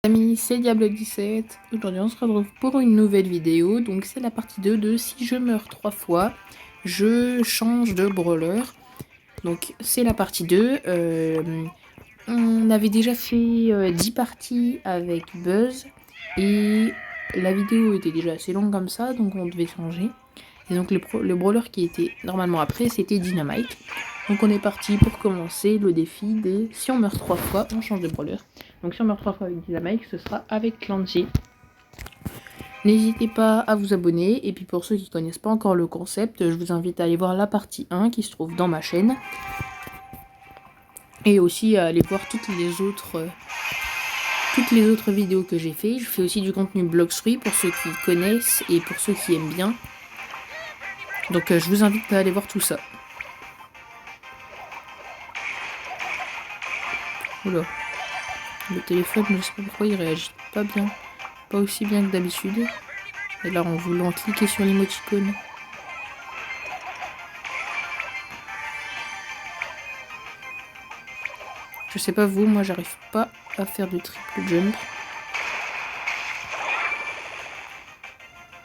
Amis, c'est Diable17. Aujourd'hui on se retrouve pour une nouvelle vidéo. Donc c'est la partie 2 de si je meurs 3 fois, je change de brawler. Donc c'est la partie 2. On avait déjà fait 10 parties avec Buzz. Et la vidéo était déjà assez longue comme ça, donc on devait changer. Et donc le brawler qui était normalement après, c'était Dynamite. Donc on est parti pour commencer le défi des si on meurt 3 fois, on change de brawler. Donc si on meurt 3 fois avec Dynamite, ce sera avec Clancy. N'hésitez pas à vous abonner. Et puis pour ceux qui ne connaissent pas encore le concept, je vous invite à aller voir la partie 1 qui se trouve dans ma chaîne. Et aussi à aller voir toutes les autres vidéos que j'ai fait. Je fais aussi du contenu Bloxfree pour ceux qui connaissent et pour ceux qui aiment bien. Donc je vous invite à aller voir tout ça. Oula. Le téléphone, je sais pas pourquoi il réagit pas bien. Pas aussi bien que d'habitude. Et là, en voulant cliquer sur l'émoticône. Je sais pas vous, moi j'arrive pas à faire de triple jump.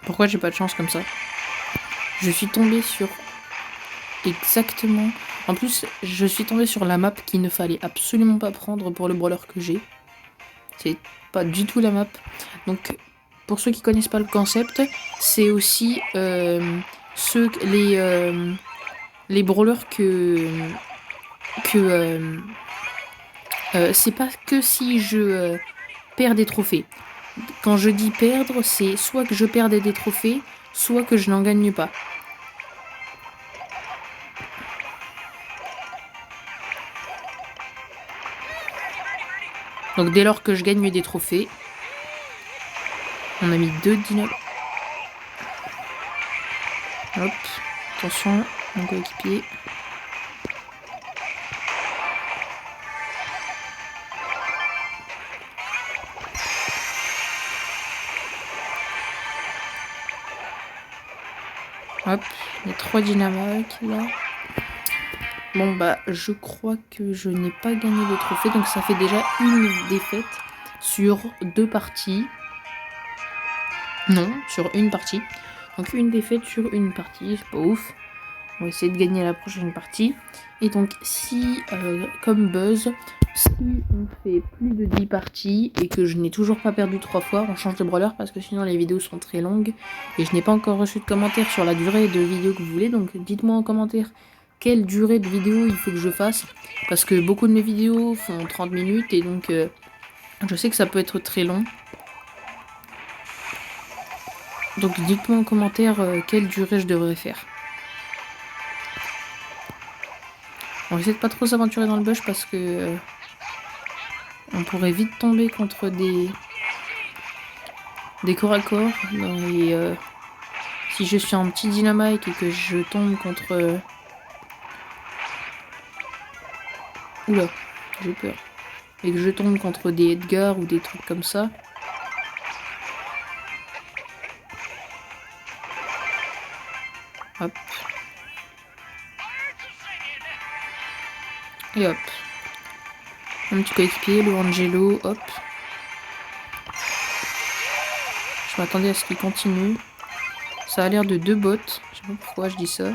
Pourquoi j'ai pas de chance comme ça? Je suis tombée sur exactement... En plus, je suis tombée sur la map qu'il ne fallait absolument pas prendre pour le brawler que j'ai. C'est pas du tout la map. Donc, pour ceux qui connaissent pas le concept, c'est aussi les brawlers c'est pas que si je perds des trophées. Quand je dis perdre, c'est soit que je perdais des trophées, soit que je n'en gagne pas. Donc dès lors que je gagne des trophées, on a mis 2 dinos. Hop, attention, mon coéquipier. Hop, il y a 3 dynamiques là. Bon bah, je crois que je n'ai pas gagné de trophée, donc ça fait déjà une défaite sur 2 parties. Non, sur une partie. Donc une défaite sur une partie, c'est pas ouf. On va essayer de gagner la prochaine partie. Et donc si, comme Buzz, si on fait plus de 10 parties et que je n'ai toujours pas perdu 3 fois, on change de brawler parce que sinon les vidéos sont très longues. Et je n'ai pas encore reçu de commentaires sur la durée de vidéo que vous voulez. Donc dites-moi en commentaire quelle durée de vidéo il faut que je fasse. Parce que beaucoup de mes vidéos font 30 minutes et donc je sais que ça peut être très long. Donc dites-moi en commentaire quelle durée je devrais faire. On va essayer de pas trop s'aventurer dans le bush parce que on pourrait vite tomber contre des corps à corps. Et si je suis un petit dynamite et que je tombe contre... Oula, j'ai peur. Et que je tombe contre des Edgar ou des trucs comme ça. Hop. Et hop. Un petit coéquipier, le Angelo, hop. Je m'attendais à ce qu'il continue. Ça a l'air de 2 bots. Je sais pas pourquoi je dis ça.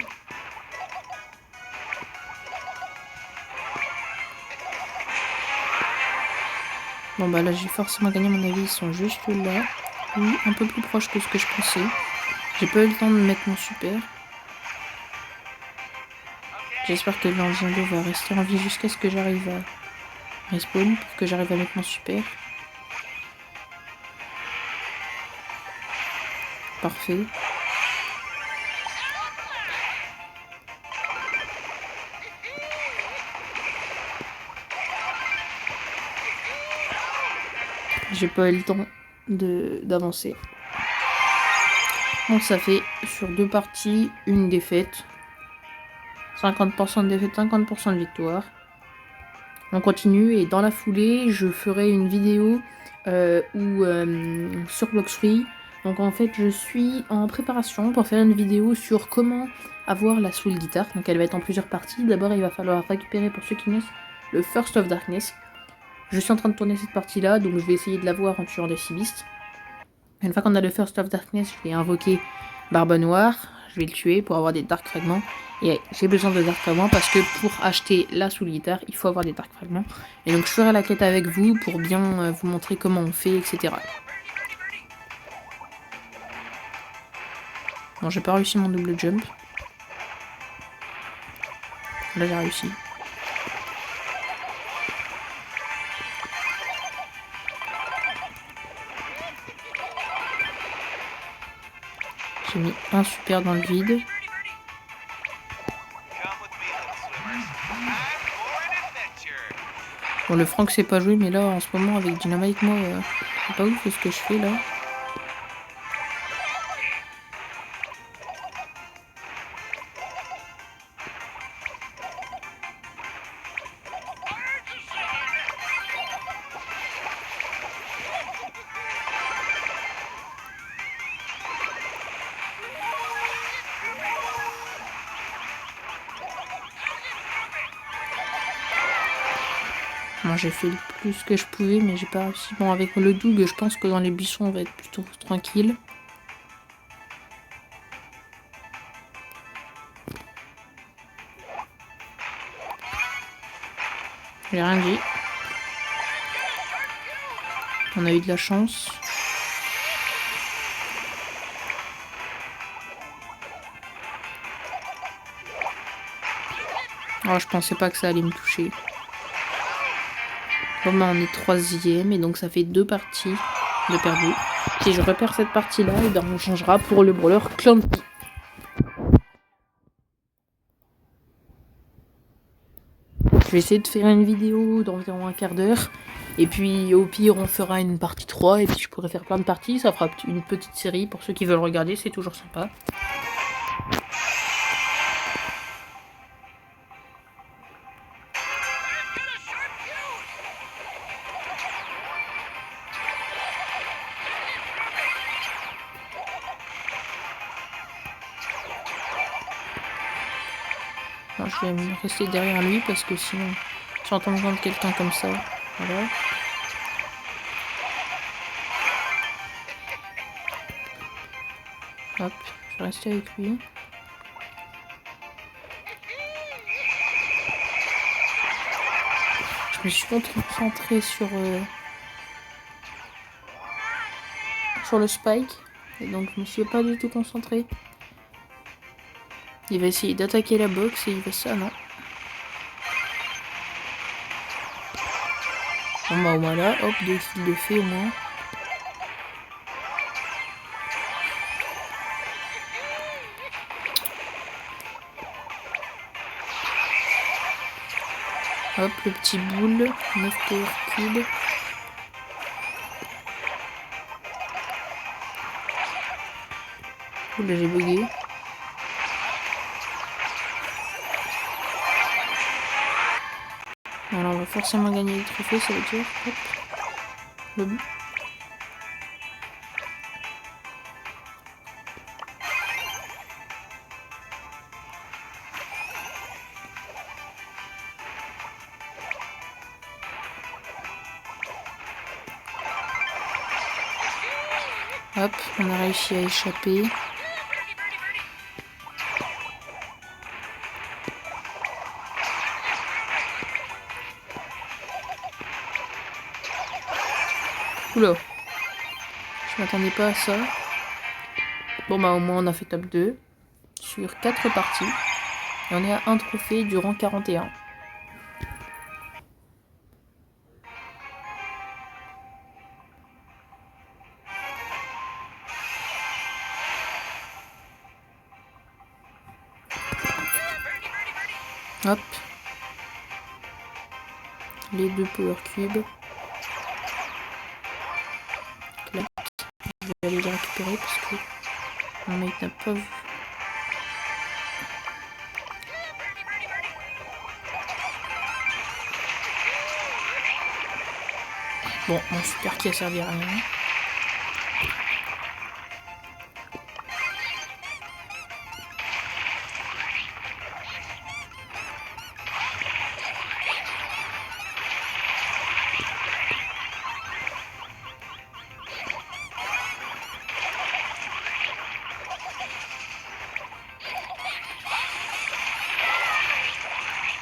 Bon bah là j'ai forcément gagné, à mon avis ils sont juste là. Oui, un peu plus proche que ce que je pensais. J'ai pas eu le temps de mettre mon super. J'espère que l'Angelo va rester en vie jusqu'à ce que j'arrive à respawn, pour que j'arrive à mettre mon super. Parfait. J'ai pas eu le temps d'avancer. Bon, ça fait sur 2 parties une défaite. 50% de défaite, 50% de victoire. On continue et dans la foulée, je ferai une vidéo sur Bloxfree. Donc en fait, je suis en préparation pour faire une vidéo sur comment avoir la Soul Guitar. Donc elle va être en plusieurs parties. D'abord, il va falloir récupérer, pour ceux qui connaissent, le First of Darkness. Je suis en train de tourner cette partie-là, donc je vais essayer de la voir en tuant des Seabeast. Une fois qu'on a le First of Darkness, je vais invoquer Barbe Noire. Je vais le tuer pour avoir des Dark Fragments. Et j'ai besoin de Dark Fragments parce que pour acheter la Soul Guitare, il faut avoir des Dark Fragments. Et donc je ferai la quête avec vous pour bien vous montrer comment on fait, etc. Bon, j'ai pas réussi mon double jump. Là, j'ai réussi. J'ai mis un super dans le vide. Bon, le Franck c'est pas joué, mais là en ce moment avec Dynamite, moi, c'est pas ouf ce que je fais là. Moi j'ai fait le plus que je pouvais, mais j'ai pas réussi. Bon, avec le Doug, je pense que dans les buissons on va être plutôt tranquille. J'ai rien dit. On a eu de la chance. Oh, je pensais pas que ça allait me toucher. Bon, bah, on est 3e et donc ça fait 2 parties de perdu. Si je repère cette partie-là, et ben on changera pour le brawler Clumpy. Je vais essayer de faire une vidéo d'environ un quart d'heure. Et puis au pire on fera une partie 3 et puis je pourrais faire plein de parties. Ça fera une petite série pour ceux qui veulent regarder, c'est toujours sympa. Alors, je vais me rester derrière lui parce que sinon, si j'entends entendre quelqu'un comme ça, voilà. Hop, je vais rester avec lui. Je me suis concentrée sur le spike. Et donc je me suis pas du tout concentrée. Il va essayer d'attaquer la box et il fait ça, non? Bon bah voilà, hop, 2 kills de fait au moins. Hop, le petit boule, 9 power cubes. Ouh là j'ai bugué. Alors on va forcément gagner le trophée, ça veut dire. Hop, le but. Hop, on a réussi à échapper. Oula, je m'attendais pas à ça. Bon bah au moins on a fait top 2 sur 4 parties. Et on est à 1 trophée durant 41. Hop. Les 2 power cubes. Là, je vais aller les récupérer parce que mon mec n'a pas vu. Bon, mon super qui a servi à rien.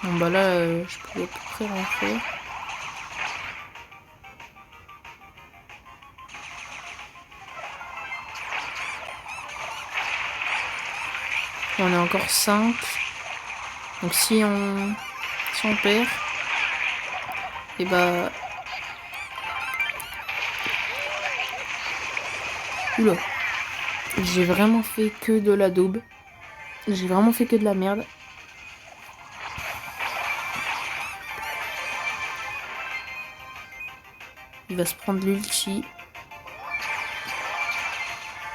Bon bah là, je pouvais à peu près rien faire. On est encore 5. Donc si on perd, et bah... Oula. J'ai vraiment fait que de la daube. J'ai vraiment fait que de la merde. Il va se prendre l'ulti.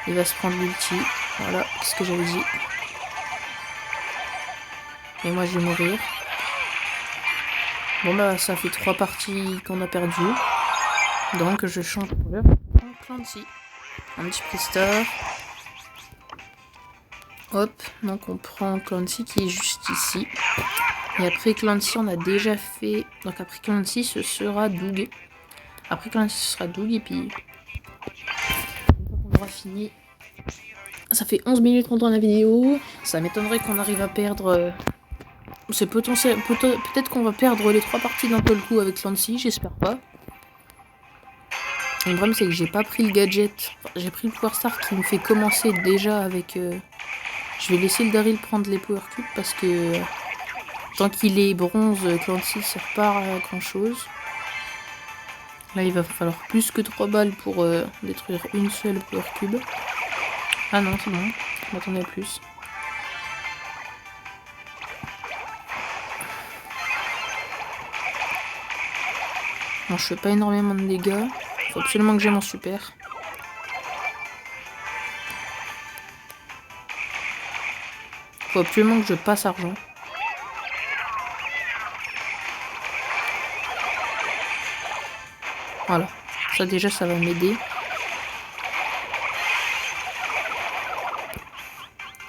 Il va se prendre l'ulti. Voilà, c'est ce que j'avais dit. Et moi, je vais mourir. Bon bah, ça fait 3 parties qu'on a perdu. Donc, je change de couleur en Clancy. Un petit Pristar. Hop, donc on prend Clancy qui est juste ici. Et après Clancy, on a déjà fait... Donc après Clancy, ce sera Doug. Après Clancy, ce sera Doug. Et puis, une fois qu'on aura fini... Ça fait 11 minutes qu'on tourne la vidéo. Ça m'étonnerait qu'on arrive à perdre... C'est potentiel... Peut-être qu'on va perdre les 3 parties d'un seul coup avec Clancy, j'espère pas. Le problème, c'est que j'ai pas pris le gadget. Enfin, j'ai pris le Power Star qui me fait commencer déjà avec... Je vais laisser le Daryl prendre les Power Cubes parce que... Tant qu'il est bronze, Clancy ne sert pas à grand chose. Là, il va falloir plus que 3 balles pour détruire une seule Power Cube. Ah non, c'est bon. Je m'attendais à plus. Non, je fais pas énormément de dégâts. Faut absolument que j'ai mon super. Faut absolument que je passe argent. Voilà. Ça déjà, ça va m'aider.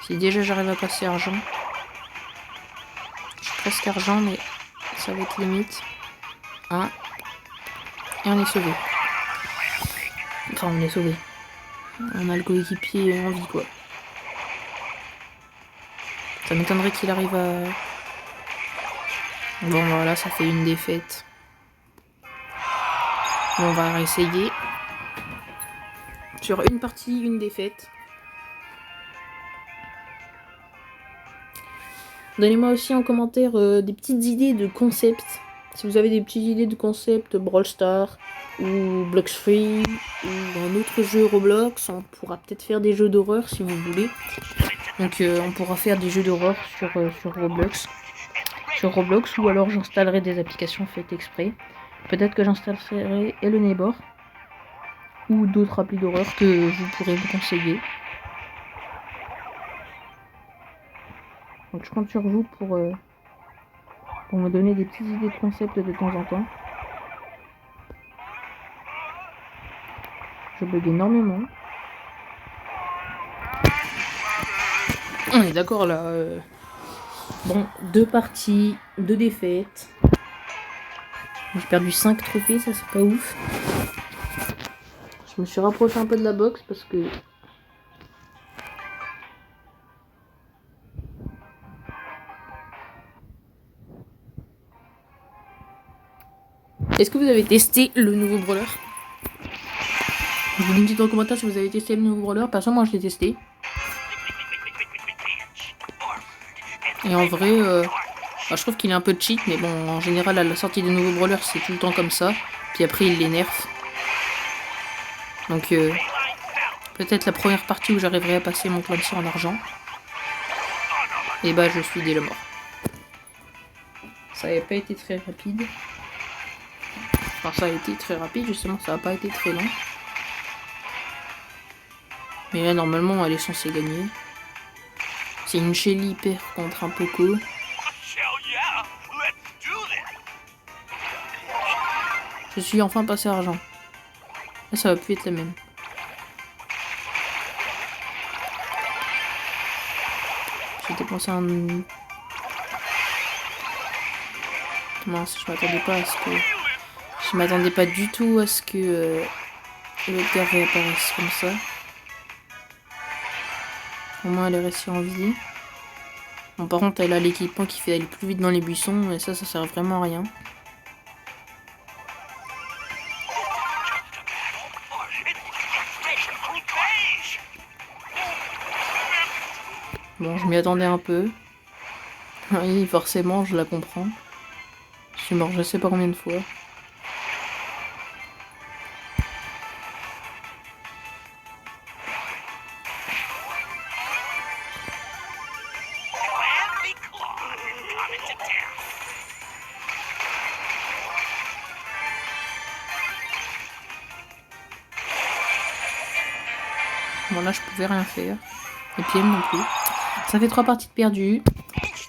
Si déjà j'arrive à passer argent. Je suis presque argent, mais ça va être limite. Hein. Et on est sauvé. Enfin, on est sauvé. On a le coéquipier en vie, quoi. Ça m'étonnerait qu'il arrive à... Bon, voilà, ça fait une défaite. Bon, on va réessayer. Sur une partie, une défaite. Donnez-moi aussi en commentaire des petites idées de concepts. Si vous avez des petites idées de concepts Brawl Stars ou Blox Free ou un autre jeu Roblox, on pourra peut-être faire des jeux d'horreur si vous voulez. Donc on pourra faire des jeux d'horreur sur Roblox. Sur Roblox, ou alors j'installerai des applications faites exprès. Peut-être que j'installerai Hello Neighbor ou d'autres applis d'horreur que vous pourrez me conseiller. Donc je compte sur vous pour me donner des petites idées de concepts de temps en temps. Je bug énormément. On est d'accord là. Bon, 2 parties, 2 défaites. J'ai perdu 5 trophées, ça c'est pas ouf. Je me suis rapproché un peu de la box parce que... Est-ce que vous avez testé le nouveau brawler? Je vous dis en commentaire si vous avez testé le nouveau brawler. Perso, moi je l'ai testé. Et en vrai, je trouve qu'il est un peu cheat, mais bon, en général, à la sortie des nouveaux brawlers, c'est tout le temps comme ça. Puis après, il les nerf. Donc, peut-être la première partie où j'arriverai à passer mon Clancy en argent. Et bah, je suis dès le mort. Ça n'avait pas été très rapide. Enfin, ça a été très rapide, justement, ça n'a pas été très long. Mais là, normalement, elle est censée gagner. C'est une Shelly perd contre un Poco. Je suis enfin passé argent. Là, ça va plus être la même. J'ai dépensé un... Mince, je m'attendais pas à ce que... Je m'attendais pas du tout à ce que l'autre gars réapparaisse comme ça. Au moins, elle est restée en vie. Bon, par contre, elle a l'équipement qui fait aller plus vite dans les buissons, et ça sert vraiment à rien. Bon, je m'y attendais un peu. Oui, forcément, je la comprends. Je suis mort je sais pas combien de fois. Bon, là, je pouvais rien faire. Et puis elle non plus. Ça fait 3 parties de perdues.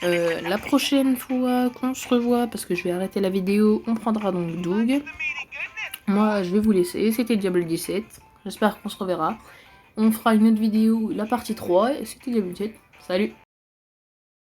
La prochaine fois qu'on se revoit, parce que je vais arrêter la vidéo, on prendra donc Doug. Moi, je vais vous laisser. C'était Diable 17. J'espère qu'on se reverra. On fera une autre vidéo, la partie 3. Et c'était Diable 17. Salut!